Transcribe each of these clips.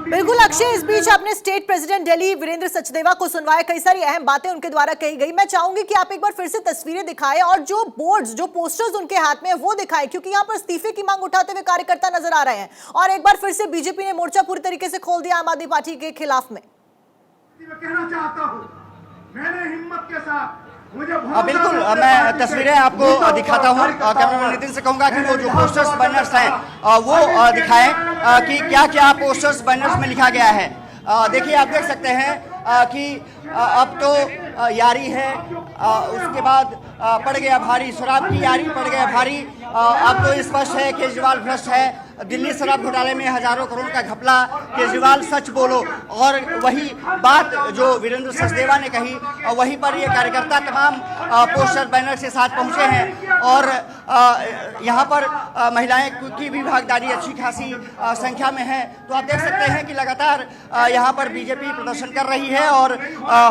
बिल्कुल अक्षय, इस बीच आपने स्टेट प्रेसिडेंट दिल्ली वीरेंद्र सचदेवा को सुनवाया, कई सारी अहम बातें उनके द्वारा कही गई। मैं चाहूंगी कि आप एक बार फिर से तस्वीरें दिखाएं और जो बोर्ड्स, जो पोस्टर्स उनके हाथ में है वो दिखाएं, क्योंकि यहाँ पर इस्तीफे की मांग उठाते हुए कार्यकर्ता नजर आ रहे हैं। और एक बार फिर से बीजेपी ने मोर्चा पूरी तरीके से खोल दिया आम आदमी पार्टी के खिलाफ में। कहना चाहता हूं, मैंने हिम्मत के साथ बिल्कुल मैं तस्वीरें आपको दिखाता हूँ। कैमरामैन नितिन से कहूंगा कि वो जो पोस्टर्स बैनर्स हैं वो दिखाएं कि क्या क्या पोस्टर्स बैनर्स में लिखा गया है। देखिए, आप देख सकते हैं कि अब तो यारी है, उसके बाद पड़ गया भारी, शराब की यारी पड़ गया भारी। अब तो स्पष्ट है केजरीवाल भ्रष्ट है, दिल्ली शराब घोटाले में हजारों करोड़ का घपला, केजरीवाल सच बोलो। और वही बात जो वीरेंद्र सचदेवा ने कही, वहीं पर ये कार्यकर्ता तमाम पोस्टर बैनर के साथ पहुंचे हैं। और यहाँ पर महिलाएं की भी भागीदारी अच्छी खासी संख्या में है। तो आप देख सकते हैं कि लगातार यहाँ पर बीजेपी प्रदर्शन कर रही है और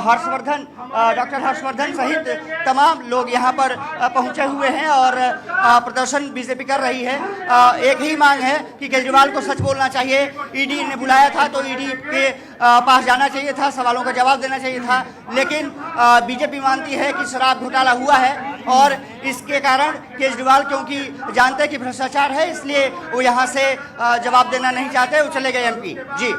हर्षवर्धन, डॉक्टर हर्षवर्धन सहित तमाम लोग यहाँ पर पहुंचे हुए हैं और प्रदर्शन बीजेपी कर रही है। एक ही मांग है कि केजरीवाल को सच बोलना चाहिए। ईडी ने बुलाया था तो ईडी के पास जाना चाहिए था, सवालों का जवाब देना चाहिए था। लेकिन बीजेपी मानती है कि शराब घोटाला हुआ है और इसके कारण केजरीवाल, क्योंकि जानते हैं कि भ्रष्टाचार है, इसलिए वो यहाँ से जवाब देना नहीं चाहते, वो चले गए एमपी। जी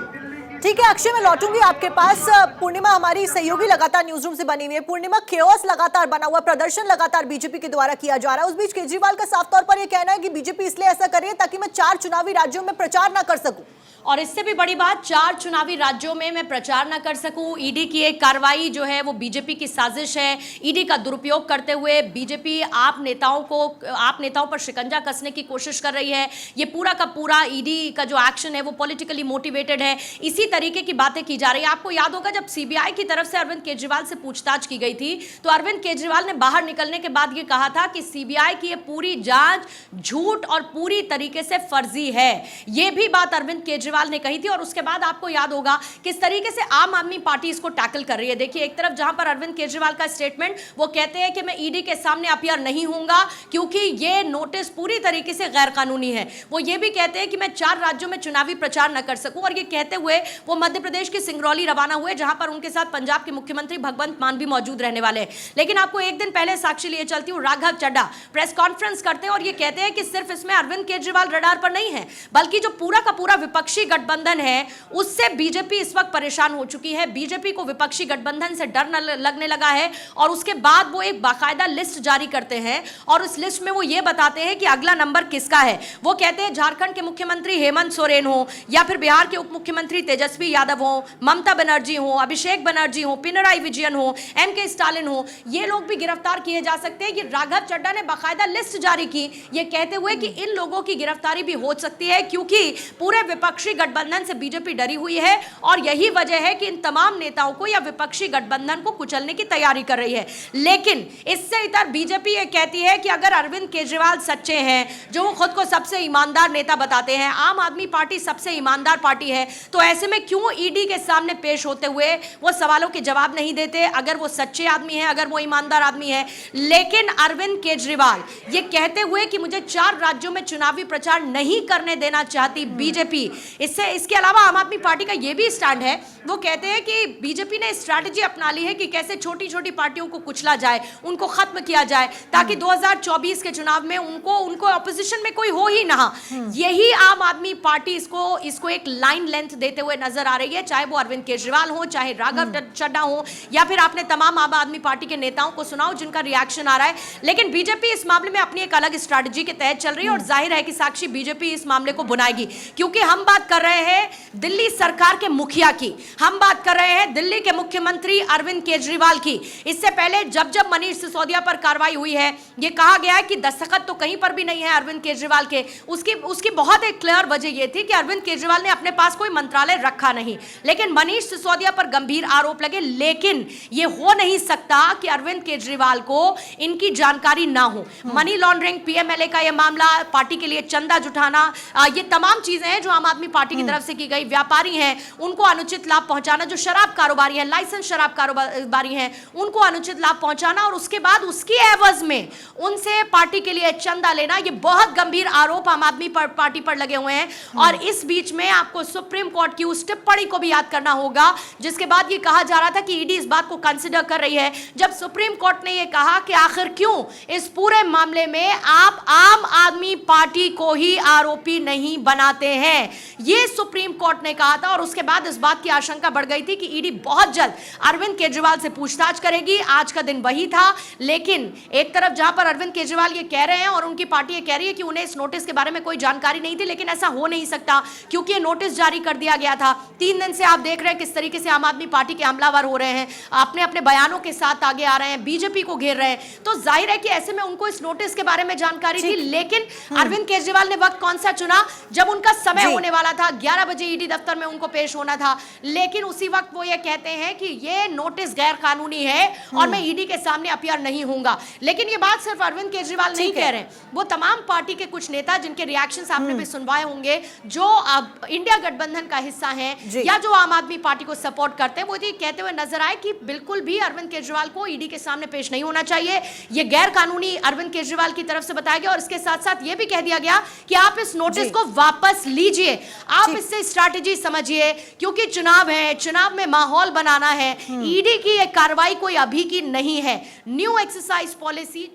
ठीक है अक्षय, मैं लौटूंगी आपके पास। पूर्णिमा हमारी सहयोगी लगातार न्यूज रूम से बनी हुई है। पूर्णिमा, केओस लगातार बना हुआ, प्रदर्शन लगातार बीजेपी के द्वारा किया जा रहा है। उस बीच केजरीवाल का साफ तौर पर यह कहना है कि बीजेपी इसलिए ऐसा कर रही है ताकि मैं 4 चुनावी राज्यों में प्रचार ना कर सकूं। और इससे भी बड़ी बात, 4 चुनावी राज्यों में मैं प्रचार न कर सकूं। ईडी की एक कार्रवाई जो है वो बीजेपी की साजिश है। ईडी का दुरुपयोग करते हुए बीजेपी आप नेताओं पर शिकंजा कसने की कोशिश कर रही है। ये पूरा का पूरा ईडी का जो एक्शन है वो पॉलिटिकली मोटिवेटेड है। इसी तरीके की बातें की जा रही है। आपको याद होगा जब सीबीआई की तरफ से अरविंद केजरीवाल से पूछताछ की गई थी तो अरविंद केजरीवाल ने बाहर निकलने के बाद ये कहा था कि सीबीआई की ये पूरी जांच झूठ और पूरी तरीके से फर्जी है। ये भी बात अरविंद केजरीवाल ने कही थी। और उसके बाद आपको याद होगा किस तरीके से आम आदमी पार्टी इसको टैकल कर रही है। देखिए, एक तरफ जहां पर अरविंद केजरीवाल का स्टेटमेंट, वो कहते हैं कि मैं ईडी के सामने अपीयर नहीं होऊंगा क्योंकि ये नोटिस पूरी तरीके से गैर कानूनी है। वो ये भी कहते हैं कि मैं 4 राज्यों में चुनावी प्रचार न कर सकूं। और ये कहते हुए वो मध्य प्रदेश की सिंगरौली रवाना हुए, जहां पर उनके साथ पंजाब के मुख्यमंत्री भगवंत मान भी मौजूद रहने वाले हैं। लेकिन आपको एक दिन पहले साक्षी लिए चलती हूं, राघव चड्ढा प्रेस कॉन्फ्रेंस करते हैं और ये कहते हैं कि सिर्फ इसमें अरविंद केजरीवाल रडार पर नहीं है, बल्कि जो पूरा का पूरा विपक्षी गठबंधन है उससे बीजेपी इस वक्त परेशान हो चुकी है। बीजेपी को विपक्षी गठबंधन से डर लगने लगा है। और उसके बाद वो एक बाकायदा लिस्ट जारी करते हैं और उस लिस्ट में वो ये बताते हैं कि अगला नंबर किसका है। वो कहते हैं झारखंड के मुख्यमंत्री हेमंत सोरेन हो, या फिर बिहार के उप मुख्यमंत्री तेजस्वी यादव हो, ममता बनर्जी हो, अभिषेक बनर्जी हो, पिनराई विजयन हो, एमके स्टालिन हो, ये लोग भी गिरफ्तार किए जा सकते हैं। ये राघव चड्ढा ने बाकायदा लिस्ट जारी की, ये कहते हुए कि इन लोगों की गिरफ्तारी भी हो सकती है क्योंकि पूरे विपक्षी गठबंधन से बीजेपी डरी हुई है। और यही वजह है कि इन तमाम नेताओं को या विपक्षी गठबंधन को कुचलने की तैयारी कर रही है। लेकिन इससे इतर बीजेपी ये कहती है कि अगर अरविंद केजरीवाल सच्चे हैं, जो वो खुद को सबसे ईमानदार नेता बताते हैं, आम आदमी पार्टी सबसे ईमानदार पार्टी है, तो ऐसे में क्यों ईडी के सामने पेश होते हुए वो सवालों के जवाब नहीं देते अगर वो सच्चे आदमी है, अगर वो ईमानदार आदमी है। लेकिन अरविंद केजरीवाल ये कहते हुए कि मुझे 4 राज्यों में चुनावी प्रचार नहीं करने देना चाहती बीजेपी। इसके अलावा आम आदमी पार्टी का यह भी स्टैंड है, वो कहते हैं कि बीजेपी ने स्ट्रैटेजी अपना ली है कि कैसे छोटी छोटी पार्टियों को कुचला जाए, उनको खत्म किया जाए, ताकि 2024 के चुनाव में उनको ऑपोजिशन में कोई हो ही ना। यही आम आदमी पार्टी इसको एक लाइन लेंथ देते हुए नजर आ रही है, चाहे वो अरविंद केजरीवाल हो, चाहे राघव चड्ढा हो, या फिर आपने तमाम आम आदमी पार्टी के नेताओं को सुनाओ जिनका रिएक्शन आ रहा है। लेकिन बीजेपी इस मामले में अपनी एक अलग स्ट्रैटेजी के तहत चल रही है और जाहिर है कि साक्षी बीजेपी इस मामले को बुनाएगी, क्योंकि हम बात कर रहे हैं दिल्ली सरकार के मुखिया की, हम बात कर रहे हैं दिल्ली के मुख्यमंत्री अरविंद केजरीवाल की। इससे पहले जब मनीष सिसोदिया पर कार्रवाई हुई है, यह कहा गया है कि दस्तखत तो कहीं पर भी नहीं है अरविंद केजरीवाल के। उसकी बहुत एक क्लियर वजह यह थी कि अरविंद केजरीवाल ने अपने पास कोई मंत्रालय रखा नहीं। लेकिन मनीष सिसोदिया पर गंभीर आरोप लगे, लेकिन यह हो नहीं सकता कि अरविंद केजरीवाल को इनकी जानकारी ना हो। मनी लॉन्ड्रिंग, पीएमएलए का यह मामला, पार्टी के लिए चंदा जुटाना, ये तमाम चीजें हैं जो आम आदमी पार्टी की तरफ से की गई व्यापारी हैं उनको अनुचित लाभ पहुंचाना, जो शराब कारोबारी हैं, लाइसेंस शराब कारोबारी हैं, उनको अनुचित लाभ पहुंचाना और उसके बाद उसकी एवज में उनसे पार्टी के लिए चंदा लेना, ये बहुत गंभीर आरोप आम आदमी पार्टी पर लगे हुए हैं। और इस बीच में आपको सुप्रीम कोर्ट की उस टिप्पणी को भी याद करना होगा जिसके बाद ये कहा जा रहा था कि ईडी इस बात को कंसिडर कर रही है, जब सुप्रीम कोर्ट ने ये कहा कि आखिर क्यों इस पूरे मामले में आप आम आदमी पार्टी को ही आरोपी नहीं बनाते हैं, ये सुप्रीम कोर्ट ने कहा था। और उसके बाद इस बात की आशंका बढ़ गई थी कि ईडी बहुत जल्द अरविंद केजरीवाल से पूछताछ करेगी। आज का दिन वही था, लेकिन एक तरफ जहां पर अरविंद केजरीवाल ये कह रहे हैं और उनकी पार्टी ये कह रही है कि उन्हें इस नोटिस के बारे में कोई जानकारी नहीं थी, लेकिन ऐसा हो नहीं सकता क्योंकि ये नोटिस जारी कर दिया गया था। 3 दिन से आप देख रहे हैं किस तरीके से आम आदमी पार्टी के हमलावर हो रहे हैं, अपने अपने बयानों के साथ आगे आ रहे हैं, बीजेपी को घेर रहे हैं, तो जाहिर है कि ऐसे में उनको इस नोटिस के बारे में जानकारी थी। लेकिन अरविंद केजरीवाल ने वक्त कौन सा चुना, जब उनका समय होने वाला था, 11 बजे ईडी दफ्तर में उनको पेश होना था, लेकिन उसी वक्त वो ये कहते हैं कि ये नोटिस गैर कानूनी है और मैं ईडी के सामने अपीयर नहीं होऊंगा। लेकिन ये बात सिर्फ अरविंद केजरीवाल नहीं कह रहे हैं, वो तमाम पार्टी के कुछ नेता जिनके रिएक्शंस आपने भी सुनवाए होंगे, जो अब इंडिया गठबंधन का हिस्सा हैं या जो आम आदमी पार्टी को सपोर्ट करते हैं, वो ये कहते हुए नजर आए कि बिल्कुल भी अरविंद केजरीवाल को ईडी के सामने पेश नहीं होना चाहिए, ये गैर कानूनी अरविंद केजरीवाल की तरफ से बताया गया। और इसके साथ साथ ये भी कह दिया गया कि आप इस नोटिस को वापस लीजिए, आप इससे स्ट्रैटेजी समझिए, क्योंकि चुनाव है, चुनाव में माहौल बनाना है, ईडी की ये कार्रवाई कोई अभी की नहीं है। न्यू एक्सरसाइज पॉलिसी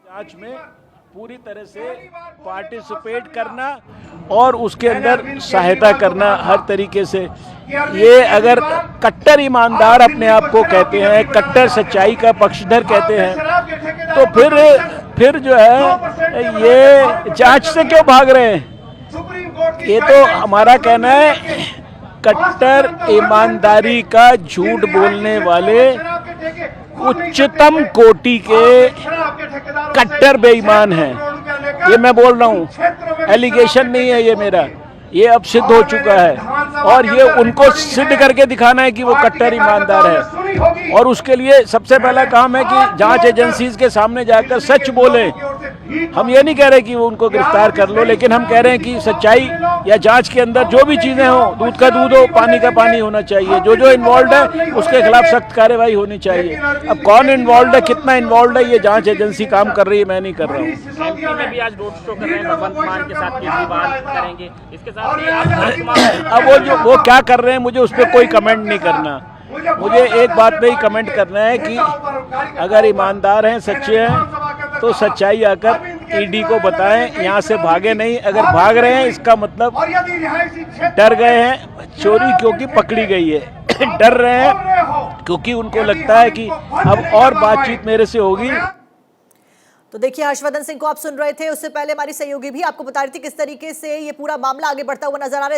जांच में पूरी तरह से पार्टिसिपेट करना और उसके अंदर सहायता करना हर तरीके से। ये अगर कट्टर ईमानदार अपने आप को कहते हैं, कट्टर सच्चाई का पक्षधर कहते हैं, तो फिर जो है ये जांच से क्यों भाग रहे हैं? ये तो हमारा कहना है कट्टर ईमानदारी का झूठ बोलने वाले उच्चतम कोटि के कट्टर बेईमान हैं। ये मैं बोल रहा हूँ, एलिगेशन नहीं है ये मेरा, ये अब सिद्ध हो चुका है और ये उनको सिद्ध करके दिखाना है कि वो कट्टर ईमानदार है। और उसके लिए सबसे पहला काम है कि जांच एजेंसीज के सामने जाकर सच बोले। हम ये नहीं कह रहे कि वो उनको गिरफ्तार कर लो, लेकिन हम कह रहे हैं कि सच्चाई या जांच के अंदर जो भी चीजें हो, दूध का दूध हो, पानी का पानी होना चाहिए। जो इन्वॉल्व है उसके खिलाफ सख्त कार्रवाई होनी चाहिए। अब कौन इन्वॉल्व है, कितना इन्वॉल्व है, ये जांच एजेंसी काम कर रही है, मैं नहीं कर रहा हूँ। एमपी में भी आज रोड शो कर रहे हैं, भगवंत मान के साथ केजरीवाल करेंगे, इसके साथ ही अब वो क्या कर रहे हैं मुझे उस पर कोई कमेंट नहीं करना। मुझे एक बात पे ही कमेंट करना है कि अगर ईमानदार हैं, सच्चे हैं, तो सच्चाई आकर ईडी को बताएं, यहाँ से भागे नहीं। अगर भाग रहे हैं इसका मतलब डर गए हैं, चोरी क्योंकि पकड़ी गई है, डर रहे हैं क्योंकि उनको लगता है कि अब और बातचीत मेरे से होगी। तो देखिए, हर्षवर्धन सिंह को आप सुन रहे थे, उससे पहले हमारी सहयोगी भी आपको बता रही थी किस तरीके से ये पूरा मामला आगे बढ़ता हुआ नजर आ रहा है।